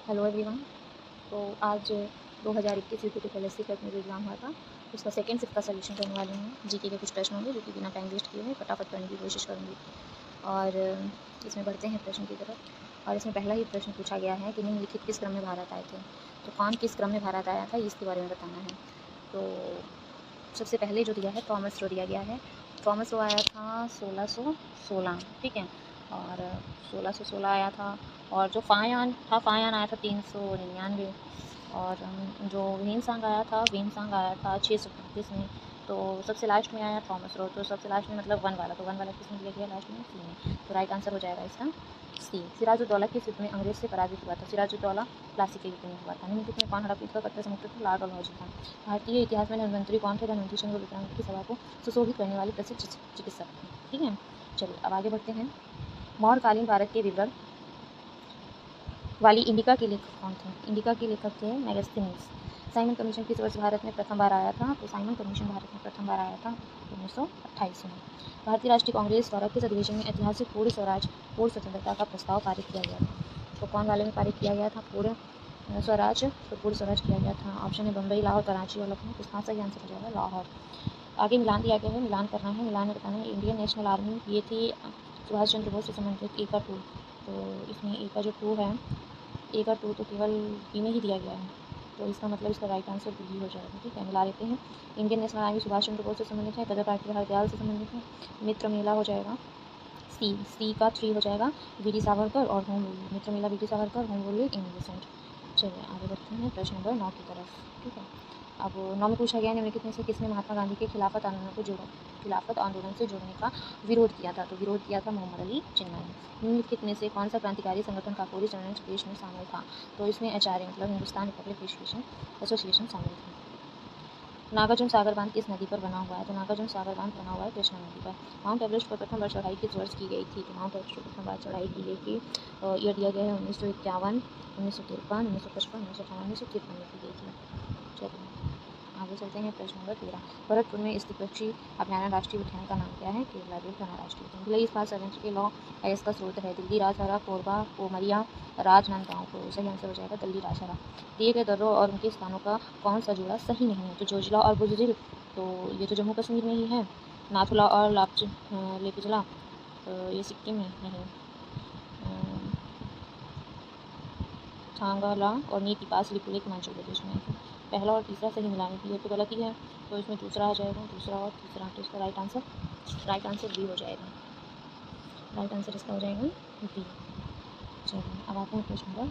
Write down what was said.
Hello everyone. तो आज 2021 UP policy का जो एग्ज़ाम हुआ था उसका सेकंड शिफ्ट का सलूशन करने वाली हूँ। जीके के कुछ प्रश्न होंगे जो कि बिना टाइम वेस्ट किए हुए फटाफट करने की कोशिश करूँगी। और इसमें बढ़ते हैं प्रश्न की तरफ। और इसमें पहला ही प्रश्न पूछा गया है कि निम्नलिखित किस क्रम में भारत आए थे। तो कौन किस क्रम में भारत आया था इसके बारे में बताना है। तो सबसे पहले जो दिया है थॉमस रो दिया गया है। थॉमस रो आया था 1616, ठीक है। और 1616 आया था। और जो फायान था, फायान आया था 399। और जो वेनसांग आया था 635 में। तो सबसे लास्ट में आया थॉमस रो। तो सबसे लास्ट में मतलब वन वाला, तो वन वाला किसमें दिया गया लास्ट में? सी में। तो राइट आंसर हो जाएगा इसका सी। सिराजुद्दौला किस युद्ध में अंग्रेज से पराजित हुआ था? सिराजुद्दौला प्लासी के युद्ध में हुआ था। निम्नलिखित में कौन हड़प्पा का कट्टर समर्थक था? लॉर्ड डलहौजी था। भारतीय इतिहास में धन्वंतरी कौन थे? धन्वंतरी चंद्र विक्रांत की सभा को सुशोभित करने वाले प्रसिद्ध चिकित्सक थे, ठीक है। चलिए अब आगे बढ़ते हैं। मौर्यकालीन भारत के विवरण वाली इंडिका के लेखक कौन थे? इंडिका के लेखक थे मेगास्थनीज। साइमन कमीशन किस वर्ष भारत में प्रथम बार आया था? तो साइमन कमीशन भारत में प्रथम बार आया था 1928 में। भारतीय राष्ट्रीय कांग्रेस द्वारा किस अधिवेशन में ऐतिहासिक पूर्ण स्वराज पूर्ण स्वतंत्रता का प्रस्ताव पारित किया गया था? तो कौन वाले में पारित किया गया था पूर्ण स्वराज? तो पूर्ण स्वराज किया गया था। ऑप्शन है बम्बई, लाहौर, कराची और लखनऊ। इसका सही आंसर हो जाएगा लाहौर। आगे मिलान दिया गया है, मिलान करना है। मिलान में बताना है इंडियन नेशनल आर्मी, ये थी सुभाष चंद्र बोस से संबंधित ए का 2। तो इसमें ए का जो 2 है, ए का 2 तो केवल बी में ही दिया गया है। तो इसका मतलब इसका राइट आंसर बी हो जाएगा, ठीक है। मिला लेते हैं। Indian national army Subhash Chandra Bose से संबंधित है। गदर पार्टी हरदयाल से संबंधित है। मित्र मेला हो जाएगा सी का 3 हो जाएगा। वीडी सावरकर और home rule. Mitra Mela VD Savarkar, home rule innocent. चलिए आगे बढ़ते हैं प्रश्न नंबर 9 की तरफ, ठीक है। अब 9 में पूछा गया निम्नलिखित में से किसने महात्मा गांधी के खिलाफत आंदोलन से जुड़ने का विरोध किया था? तो विरोध किया था मोहम्मद अली जिन्ना ने। निम्नलिखित में से कौन सा क्रांतिकारी संगठन काकोरी जनरल देश में शामिल था? तो इसमें एचआरए मतलब हिंदुस्तान रिपब्लिक एसोसिएशन शामिल थी। नागार्जुन सागर बांध किस नदी पर बना हुआ है? तो नागार्जुन सागर बांध बना हुआ है कृष्णा नदी पर। माउंट एवरेस्ट पर प्रथम बार चढ़ाई किस वर्ष की गई थी? तो माउंट एवरेस्ट पर प्रथम बार चढ़ाई की गई थी, ईयर दिया गया है 1951, 1953, 1955, 1958, 1953 में की गई थी। चलिए आगे चलते हैं प्रश्न नंबर 13। भरतपुर में स्थित पक्षी अभ्यारण्य राष्ट्रीय उद्यान का नाम क्या है? केवला देव घना राष्ट्रीय उद्यान। भिलाई इस्पात संयंत्र के लौह अयस्क का स्रोत है दिल्ली, राजहरा, कोरबा, कोमरिया, राजनांदगांव। को सही आंसर हो जाएगा दिल्ली, राजहरा। दिए गए दर्रों और उनके स्थानों का कौन सा जोड़ा सही नहीं है? तो जोजिला और बुजिल, तो ये तो जम्मू कश्मीर में ही है। नाथुला और लेपिजला, तो ये सिक्किम में नहीं। थांगाला और नीति पास लिपुलेख हिमाचल प्रदेश में है। पहला और तीसरा सही मिलाने की, ये तो गलती है। तो इसमें दूसरा आ जाएगा, दूसरा और तीसरा। तो इसका राइट आंसर बी हो जाएगा। राइट आंसर इसका हो जाएगा बी। चलिए अब आते हैं प्रश्न नंबर